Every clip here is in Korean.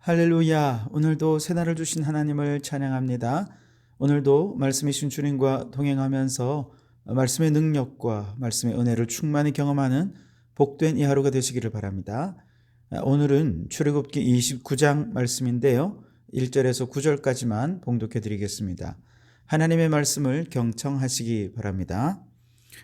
할렐루야. 오늘도 새날을 주신 하나님을 찬양합니다. 오늘도 말씀이신 주님과 동행하면서 말씀의 능력과 말씀의 은혜를 충만히 경험하는 복된 이 하루가 되시기를 바랍니다. 오늘은 출애굽기 29장 말씀인데요. 1절에서 9절까지만 봉독해 드리겠습니다. 하나님의 말씀을 경청하시기 바랍니다.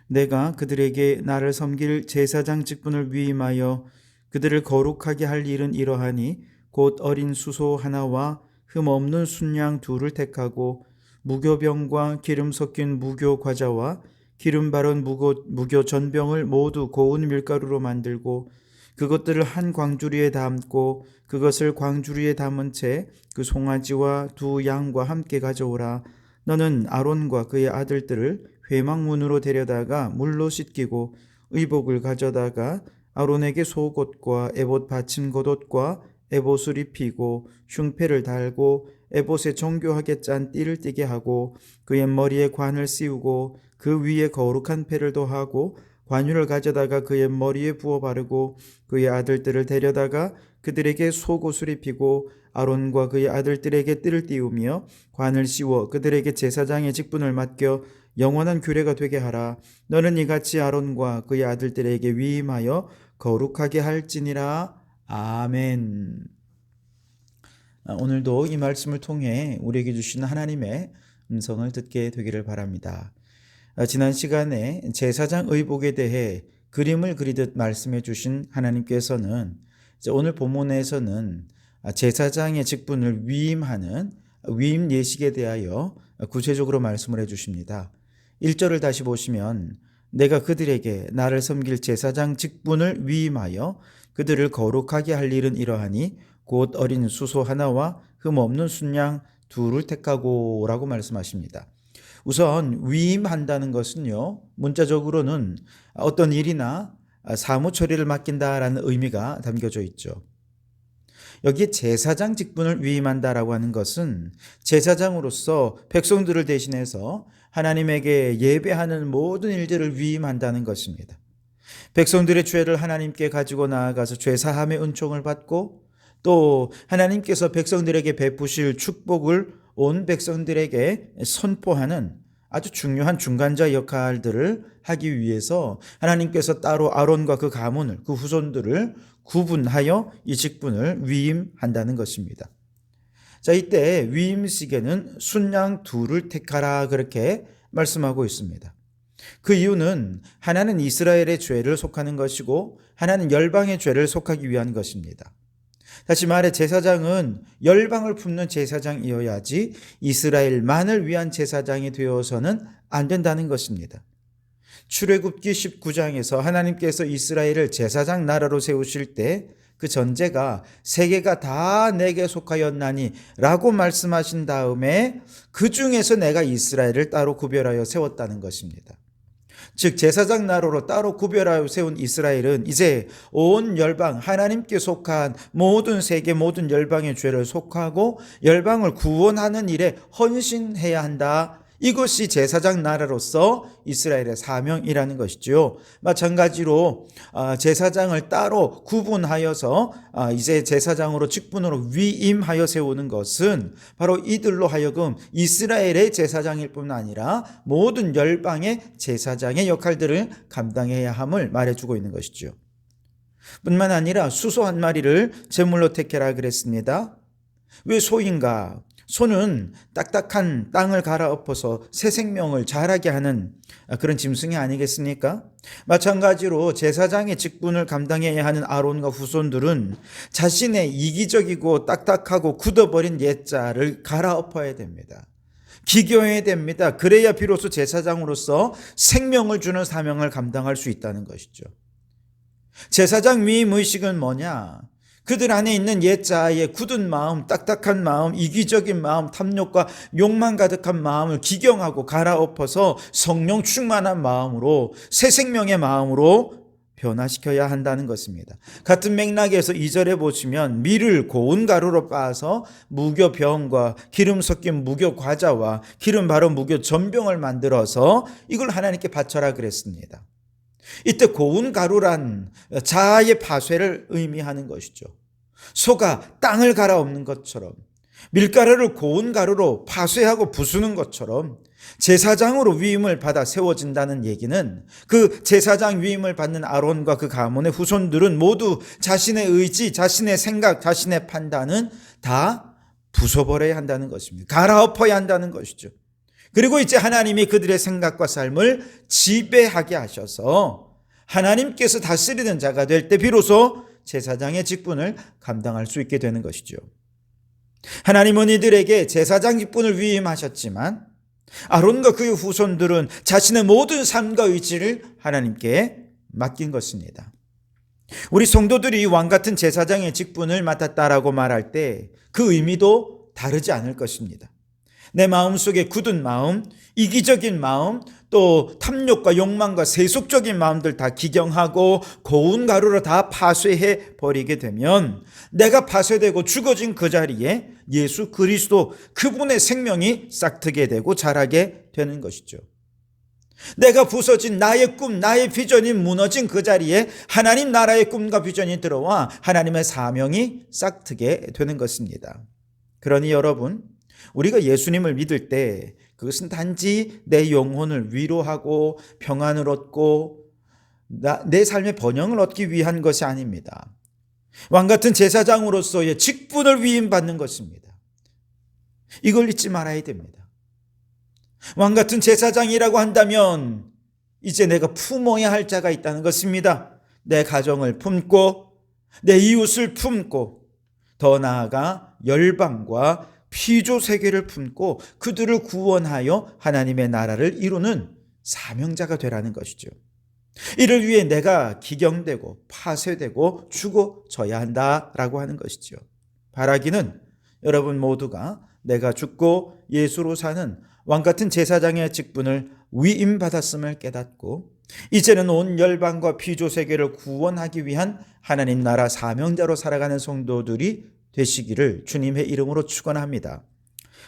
내가 그들에게 나를 섬길 제사장 직분을 위임하여 그들을 거룩하게 할 일은 이러하니 곧 어린 수소 하나와 흠 없는 순양 둘을 택하고 무교병과 기름 섞인 무교 과자와 기름 바른 무교 전병을 모두 고운 밀가루로 만들고 그것들을 한 광주리에 담고 그것을 광주리에 담은 채 그 송아지와 두 양과 함께 가져오라. 너는 아론과 그의 아들들을 회막문으로 데려다가 물로 씻기고 의복을 가져다가 아론에게 속옷과 에봇 받침 겉옷과 에봇을 입히고 흉패를 달고 에봇에 정교하게 짠 띠를 띠게 하고 그의 머리에 관을 씌우고 그 위에 거룩한 패를 더하고 관유를 가져다가 그의 머리에 부어 바르고 그의 아들들을 데려다가 그들에게 속옷을 입히고 아론과 그의 아들들에게 띠를 띄우며 관을 씌워 그들에게 제사장의 직분을 맡겨 영원한 규례가 되게 하라. 너는 이같이 아론과 그의 아들들에게 위임하여 거룩하게 할지니라. 아멘. 오늘도 이 말씀을 통해 우리에게 주신 하나님의 음성을 듣게 되기를 바랍니다. 지난 시간에 제사장 의복에 대해 그림을 그리듯 말씀해 주신 하나님께서는 오늘 본문에서는 제사장의 직분을 위임하는 위임 예식에 대하여 구체적으로 말씀을 해 주십니다. 1절을 다시 보시면 내가 그들에게 나를 섬길 제사장 직분을 위임하여 그들을 거룩하게 할 일은 이러하니 곧 어린 수소 하나와 흠 없는 순양 둘을 택하고 라고 말씀하십니다. 우선 위임한다는 것은요, 문자적으로는 어떤 일이나 사무 처리를 맡긴다라는 의미가 담겨져 있죠. 여기에 제사장 직분을 위임한다라고 하는 것은 제사장으로서 백성들을 대신해서 하나님에게 예배하는 모든 일들을 위임한다는 것입니다. 백성들의 죄를 하나님께 가지고 나아가서 죄사함의 은총을 받고 또 하나님께서 백성들에게 베푸실 축복을 온 백성들에게 선포하는 아주 중요한 중간자 역할들을 하기 위해서 하나님께서 따로 아론과 그 가문을, 그 후손들을 구분하여 이 직분을 위임한다는 것입니다. 자, 이때 위임식에는 순양 둘을 택하라 그렇게 말씀하고 있습니다. 그 이유는 하나는 이스라엘의 죄를 속하는 것이고 하나는 열방의 죄를 속하기 위한 것입니다. 다시 말해 제사장은 열방을 품는 제사장이어야지 이스라엘만을 위한 제사장이 되어서는 안 된다는 것입니다. 출애굽기 19장에서 하나님께서 이스라엘을 제사장 나라로 세우실 때 그 전제가 세계가 다 내게 속하였나니 라고 말씀하신 다음에 그 중에서 내가 이스라엘을 따로 구별하여 세웠다는 것입니다. 즉 제사장 나라로 따로 구별하여 세운 이스라엘은 이제 온 열방 하나님께 속한 모든 세계 모든 열방의 죄를 속하고 열방을 구원하는 일에 헌신해야 한다. 이것이 제사장 나라로서 이스라엘의 사명이라는 것이죠. 마찬가지로 제사장을 따로 구분하여서 이제 제사장으로 직분으로 위임하여 세우는 것은 바로 이들로 하여금 이스라엘의 제사장일 뿐 아니라 모든 열방의 제사장의 역할들을 감당해야 함을 말해주고 있는 것이죠. 뿐만 아니라 수소 한 마리를 제물로 택해라 그랬습니다. 왜 소인가? 소는 딱딱한 땅을 갈아엎어서 새 생명을 자라게 하는 그런 짐승이 아니겠습니까? 마찬가지로 제사장의 직분을 감당해야 하는 아론과 후손들은 자신의 이기적이고 딱딱하고 굳어버린 옛자를 갈아엎어야 됩니다. 기겨해야 됩니다. 그래야 비로소 제사장으로서 생명을 주는 사명을 감당할 수 있다는 것이죠. 제사장 위임 의식은 뭐냐? 그들 안에 있는 옛자의 굳은 마음, 딱딱한 마음, 이기적인 마음, 탐욕과 욕망 가득한 마음을 기경하고 갈아엎어서 성령 충만한 마음으로 새 생명의 마음으로 변화시켜야 한다는 것입니다. 같은 맥락에서 2절에 보시면 밀을 고운 가루로 빻아서 무교병과 기름 섞인 무교 과자와 기름 바른 무교 전병을 만들어서 이걸 하나님께 바쳐라 그랬습니다. 이때 고운 가루란 자아의 파쇄를 의미하는 것이죠. 소가 땅을 갈아엎는 것처럼, 밀가루를 고운 가루로 파쇄하고 부수는 것처럼 제사장으로 위임을 받아 세워진다는 얘기는 그 제사장 위임을 받는 아론과 그 가문의 후손들은 모두 자신의 의지, 자신의 생각, 자신의 판단은 다 부숴버려야 한다는 것입니다. 갈아엎어야 한다는 것이죠. 그리고 이제 하나님이 그들의 생각과 삶을 지배하게 하셔서 하나님께서 다스리는 자가 될 때 비로소 제사장의 직분을 감당할 수 있게 되는 것이죠. 하나님은 이들에게 제사장 직분을 위임하셨지만 아론과 그의 후손들은 자신의 모든 삶과 의지를 하나님께 맡긴 것입니다. 우리 성도들이 왕 같은 제사장의 직분을 맡았다라고 말할 때 그 의미도 다르지 않을 것입니다. 내 마음속에 굳은 마음, 이기적인 마음, 또 탐욕과 욕망과 세속적인 마음들 다 기경하고 고운 가루로 다 파쇄해 버리게 되면 내가 파쇄되고 죽어진 그 자리에 예수 그리스도 그분의 생명이 싹트게 되고 자라게 되는 것이죠. 내가 부서진 나의 꿈, 나의 비전이 무너진 그 자리에 하나님 나라의 꿈과 비전이 들어와 하나님의 사명이 싹트게 되는 것입니다. 그러니 여러분, 우리가 예수님을 믿을 때 그것은 단지 내 영혼을 위로하고 평안을 얻고 내 삶의 번영을 얻기 위한 것이 아닙니다. 왕 같은 제사장으로서의 직분을 위임받는 것입니다. 이걸 잊지 말아야 됩니다. 왕 같은 제사장이라고 한다면 이제 내가 품어야 할 자가 있다는 것입니다. 내 가정을 품고 내 이웃을 품고 더 나아가 열방과 피조 세계를 품고 그들을 구원하여 하나님의 나라를 이루는 사명자가 되라는 것이죠. 이를 위해 내가 기경되고 파쇄되고 죽어져야 한다라고 하는 것이죠. 바라기는 여러분 모두가 내가 죽고 예수로 사는 왕같은 제사장의 직분을 위임받았음을 깨닫고 이제는 온 열방과 피조 세계를 구원하기 위한 하나님 나라 사명자로 살아가는 성도들이 되시기를 주님의 이름으로 축원합니다.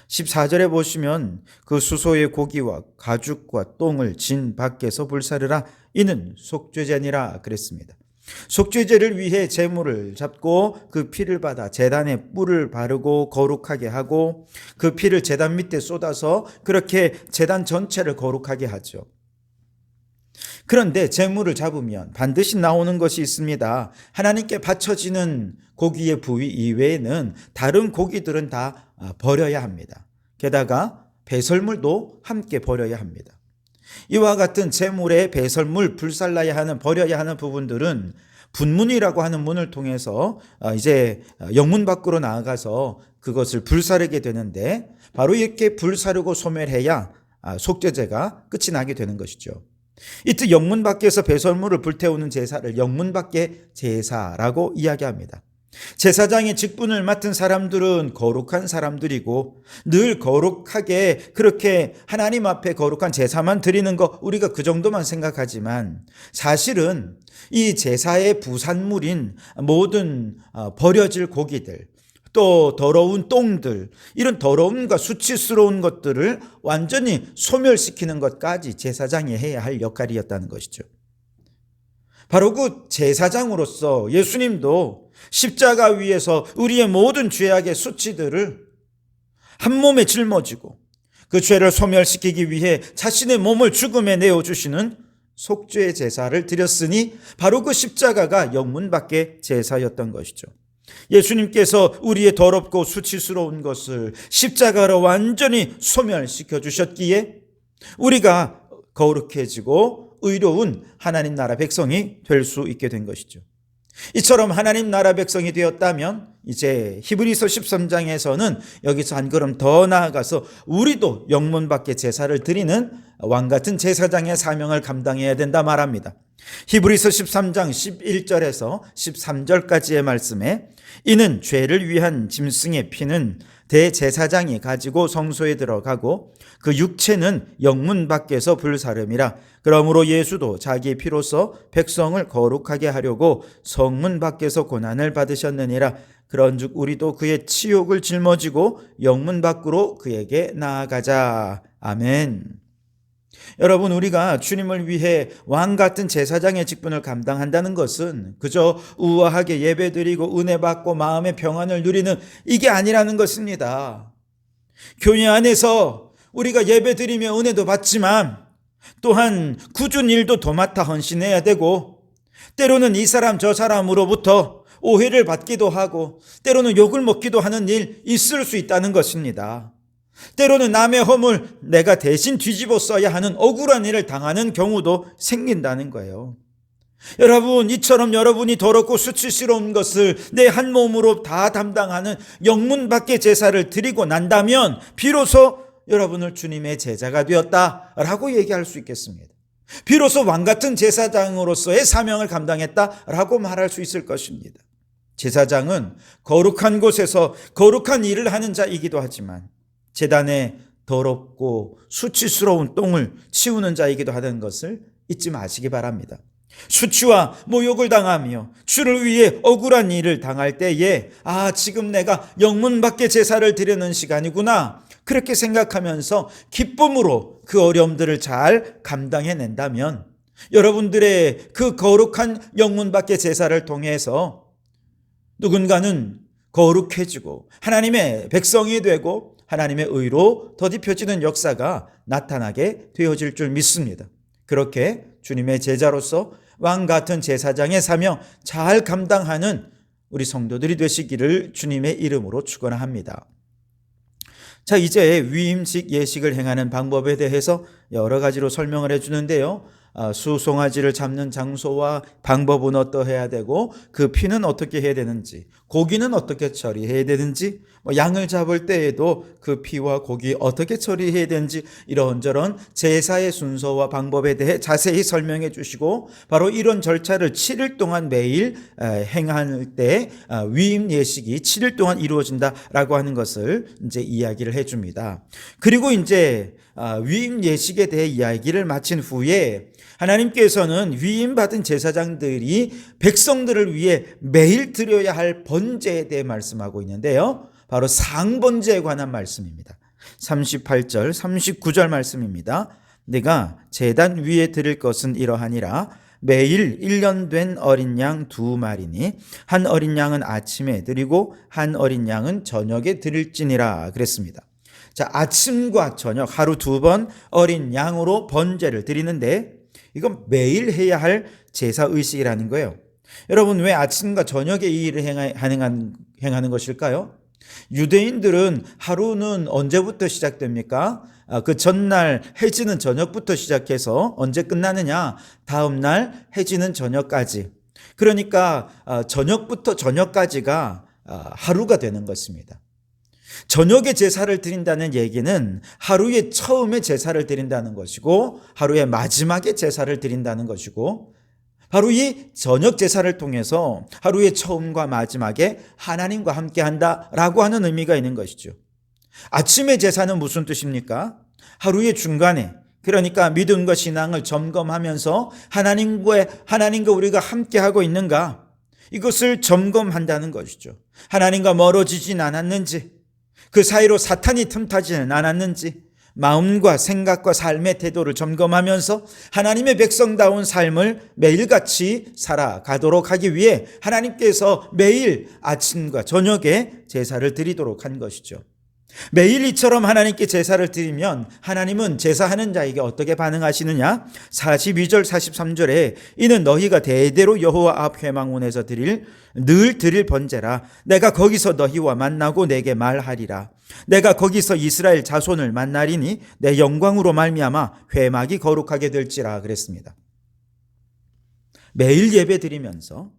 14절에 보시면 그 수소의 고기와 가죽과 똥을 진 밖에서 불사르라 이는 속죄제니라 그랬습니다. 속죄제를 위해 제물을 잡고 그 피를 받아 제단에 뿔을 바르고 거룩하게 하고 그 피를 제단 밑에 쏟아서 그렇게 제단 전체를 거룩하게 하죠. 그런데 제물을 잡으면 반드시 나오는 것이 있습니다. 하나님께 바쳐지는 고기의 부위 이외에는 다른 고기들은 다 버려야 합니다. 게다가 배설물도 함께 버려야 합니다. 이와 같은 제물의 배설물, 불살라야 하는, 버려야 하는 부분들은 분문이라고 하는 문을 통해서 이제 영문 밖으로 나아가서 그것을 불사르게 되는데 바로 이렇게 불사르고 소멸해야 속죄제가 끝이 나게 되는 것이죠. 이때 영문 밖에서 배설물을 불태우는 제사를 영문 밖의 제사라고 이야기합니다. 제사장의 직분을 맡은 사람들은 거룩한 사람들이고 늘 거룩하게 그렇게 하나님 앞에 거룩한 제사만 드리는 거 우리가 그 정도만 생각하지만 사실은 이 제사의 부산물인 모든 버려질 고기들 또 더러운 똥들 이런 더러움과 수치스러운 것들을 완전히 소멸시키는 것까지 제사장이 해야 할 역할이었다는 것이죠. 바로 그 제사장으로서 예수님도 십자가 위에서 우리의 모든 죄악의 수치들을 한 몸에 짊어지고 그 죄를 소멸시키기 위해 자신의 몸을 죽음에 내어주시는 속죄의 제사를 드렸으니 바로 그 십자가가 영문 밖의 제사였던 것이죠. 예수님께서 우리의 더럽고 수치스러운 것을 십자가로 완전히 소멸시켜 주셨기에 우리가 거룩해지고 의로운 하나님 나라 백성이 될 수 있게 된 것이죠. 이처럼 하나님 나라 백성이 되었다면 이제 히브리서 13장에서는 여기서 한 걸음 더 나아가서 우리도 영문 밖의 제사를 드리는 왕같은 제사장의 사명을 감당해야 된다 말합니다. 히브리서 13장 11절에서 13절까지의 말씀에 이는 죄를 위한 짐승의 피는 대제사장이 가지고 성소에 들어가고 그 육체는 영문 밖에서 불사름이라. 그러므로 예수도 자기의 피로써 백성을 거룩하게 하려고 성문 밖에서 고난을 받으셨느니라. 그런즉 우리도 그의 치욕을 짊어지고 영문 밖으로 그에게 나아가자. 아멘. 여러분, 우리가 주님을 위해 왕 같은 제사장의 직분을 감당한다는 것은 그저 우아하게 예배드리고 은혜 받고 마음의 평안을 누리는 이게 아니라는 것입니다. 교회 안에서 우리가 예배드리며 은혜도 받지만 또한 굳은 일도 도맡아 헌신해야 되고, 때로는 이 사람 저 사람으로부터 오해를 받기도 하고 때로는 욕을 먹기도 하는 일 있을 수 있다는 것입니다. 때로는 남의 허물 내가 대신 뒤집어 써야 하는 억울한 일을 당하는 경우도 생긴다는 거예요. 여러분, 이처럼 여러분이 더럽고 수치스러운 것을 내 한 몸으로 다 담당하는 영문 밖의 제사를 드리고 난다면 비로소 여러분을 주님의 제자가 되었다라고 얘기할 수 있겠습니다. 비로소 왕같은 제사장으로서의 사명을 감당했다라고 말할 수 있을 것입니다. 제사장은 거룩한 곳에서 거룩한 일을 하는 자이기도 하지만 제단에 더럽고 수치스러운 똥을 치우는 자이기도 하다는 것을 잊지 마시기 바랍니다. 수치와 모욕을 당하며 주를 위해 억울한 일을 당할 때에 지금 내가 영문 밖의 제사를 드리는 시간이구나, 그렇게 생각하면서 기쁨으로 그 어려움들을 잘 감당해낸다면 여러분들의 그 거룩한 영문 밖의 제사를 통해서 누군가는 거룩해지고 하나님의 백성이 되고 하나님의 의로 더딥혀지는 역사가 나타나게 되어질 줄 믿습니다. 그렇게 주님의 제자로서 왕 같은 제사장의 사명 잘 감당하는 우리 성도들이 되시기를 주님의 이름으로 축원합니다. 자, 이제 위임식 예식을 행하는 방법에 대해서 여러 가지로 설명을 해주는데요. 수송아지를 잡는 장소와 방법은 어떠해야 되고 그 피는 어떻게 해야 되는지, 고기는 어떻게 처리해야 되는지, 양을 잡을 때에도 그 피와 고기 어떻게 처리해야 되는지 이런저런 제사의 순서와 방법에 대해 자세히 설명해 주시고, 바로 이런 절차를 7일 동안 매일 행할 때 위임 예식이 7일 동안 이루어진다라고 하는 것을 이제 이야기를 해줍니다. 그리고 이제 위임 예식에 대해 이야기를 마친 후에 하나님께서는 위임받은 제사장들이 백성들을 위해 매일 드려야 할 번제에 대해 말씀하고 있는데요. 바로 상번제에 관한 말씀입니다. 38절, 39절 말씀입니다. 내가 제단 위에 드릴 것은 이러하니라. 매일 1년 된 어린 양 2마리니 한 어린 양은 아침에 드리고 한 어린 양은 저녁에 드릴지니라 그랬습니다. 자, 아침과 저녁 하루 2번 어린 양으로 번제를 드리는데 이건 매일 해야 할 제사의식이라는 거예요. 여러분, 왜 아침과 저녁에 이 일을 행하는 것일까요? 유대인들은 하루는 언제부터 시작됩니까? 그 전날 해지는 저녁부터 시작해서 언제 끝나느냐? 다음 날 해지는 저녁까지. 그러니까 저녁부터 저녁까지가 하루가 되는 것입니다. 저녁에 제사를 드린다는 얘기는 하루의 처음에 제사를 드린다는 것이고 하루의 마지막에 제사를 드린다는 것이고, 바로 이 저녁 제사를 통해서 하루의 처음과 마지막에 하나님과 함께 한다라고 하는 의미가 있는 것이죠. 아침의 제사는 무슨 뜻입니까? 하루의 중간에, 그러니까 믿음과 신앙을 점검하면서 하나님과 우리가 함께 하고 있는가, 이것을 점검한다는 것이죠. 하나님과 멀어지진 않았는지, 그 사이로 사탄이 틈타지는 않았는지, 마음과 생각과 삶의 태도를 점검하면서 하나님의 백성다운 삶을 매일같이 살아가도록 하기 위해 하나님께서 매일 아침과 저녁에 제사를 드리도록 한 것이죠. 매일 이처럼 하나님께 제사를 드리면 하나님은 제사하는 자에게 어떻게 반응하시느냐? 42절 43절에 이는 너희가 대대로 여호와 앞 회막문에서 늘 드릴 번제라. 내가 거기서 너희와 만나고 내게 말하리라. 내가 거기서 이스라엘 자손을 만나리니 내 영광으로 말미암아 회막이 거룩하게 될지라 그랬습니다. 매일 예배 드리면서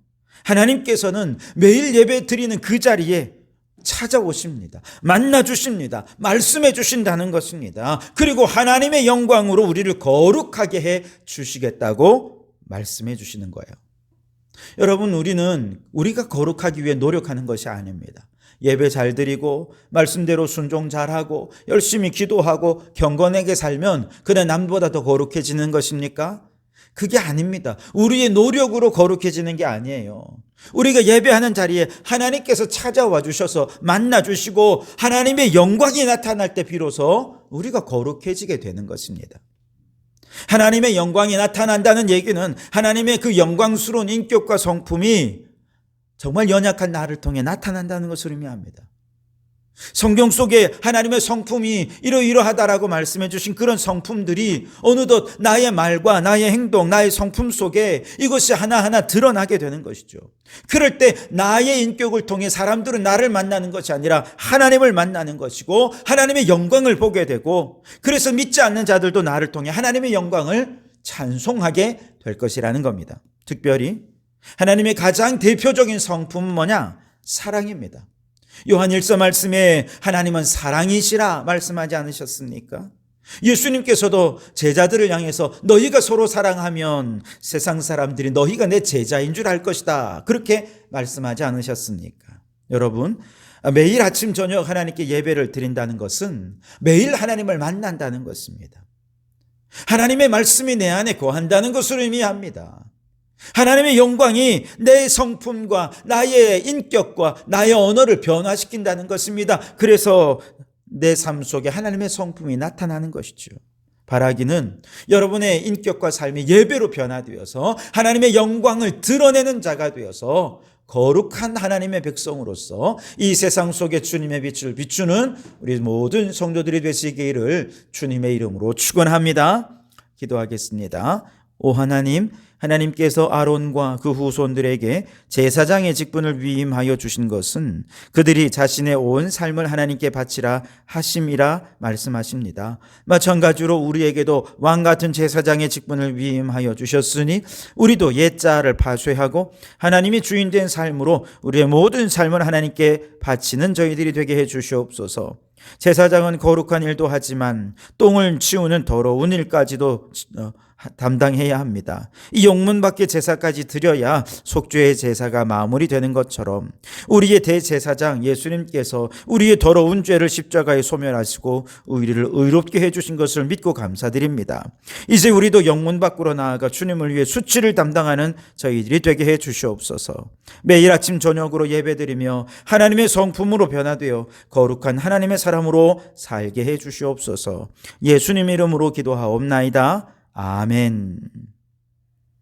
하나님께서는 매일 예배 드리는 그 자리에 찾아오십니다. 만나 주십니다. 말씀해 주신다는 것입니다. 그리고 하나님의 영광으로 우리를 거룩하게 해 주시겠다고 말씀해 주시는 거예요. 여러분, 우리가 거룩하기 위해 노력하는 것이 아닙니다. 예배 잘 드리고 말씀대로 순종 잘하고 열심히 기도하고 경건하게 살면 그래 남보다 더 거룩해지는 것입니까? 그게 아닙니다. 우리의 노력으로 거룩해지는 게 아니에요. 우리가 예배하는 자리에 하나님께서 찾아와 주셔서 만나 주시고 하나님의 영광이 나타날 때 비로소 우리가 거룩해지게 되는 것입니다. 하나님의 영광이 나타난다는 얘기는 하나님의 그 영광스러운 인격과 성품이 정말 연약한 나를 통해 나타난다는 것을 의미합니다. 성경 속에 하나님의 성품이 이러이러하다라고 말씀해 주신 그런 성품들이 어느덧 나의 말과 나의 행동, 나의 성품 속에 이것이 하나하나 드러나게 되는 것이죠. 그럴 때 나의 인격을 통해 사람들은 나를 만나는 것이 아니라 하나님을 만나는 것이고 하나님의 영광을 보게 되고, 그래서 믿지 않는 자들도 나를 통해 하나님의 영광을 찬송하게 될 것이라는 겁니다. 특별히 하나님의 가장 대표적인 성품은 뭐냐? 사랑입니다. 요한 1서 말씀에 하나님은 사랑이시라 말씀하지 않으셨습니까? 예수님께서도 제자들을 향해서 너희가 서로 사랑하면 세상 사람들이 너희가 내 제자인 줄 알 것이다, 그렇게 말씀하지 않으셨습니까? 여러분, 매일 아침 저녁 하나님께 예배를 드린다는 것은 매일 하나님을 만난다는 것입니다. 하나님의 말씀이 내 안에 거한다는 것을 의미합니다. 하나님의 영광이 내 성품과 나의 인격과 나의 언어를 변화시킨다는 것입니다. 그래서 내 삶 속에 하나님의 성품이 나타나는 것이죠. 바라기는 여러분의 인격과 삶이 예배로 변화되어서 하나님의 영광을 드러내는 자가 되어서 거룩한 하나님의 백성으로서 이 세상 속에 주님의 빛을 비추는 우리 모든 성도들이 되시기를 주님의 이름으로 축원합니다. 기도하겠습니다. 오 하나님, 하나님께서 아론과 그 후손들에게 제사장의 직분을 위임하여 주신 것은 그들이 자신의 온 삶을 하나님께 바치라 하심이라 말씀하십니다. 마찬가지로 우리에게도 왕같은 제사장의 직분을 위임하여 주셨으니 우리도 옛자를 파쇄하고 하나님이 주인된 삶으로 우리의 모든 삶을 하나님께 바치는 저희들이 되게 해 주시옵소서. 제사장은 거룩한 일도 하지만 똥을 치우는 더러운 일까지도 담당해야 합니다. 이 용문 밖에 제사까지 드려야 속죄의 제사가 마무리되는 것처럼 우리의 대제사장 예수님께서 우리의 더러운 죄를 십자가에 소멸하시고 우리를 의롭게 해주신 것을 믿고 감사드립니다. 이제 우리도 영문 밖으로 나아가 주님을 위해 수치를 담당하는 저희들이 되게 해 주시옵소서. 매일 아침 저녁으로 예배드리며 하나님의 성품으로 변화되어 거룩한 하나님의 사람으로 살게 해 주시옵소서. 예수님 이름으로 기도하옵나이다. 아멘.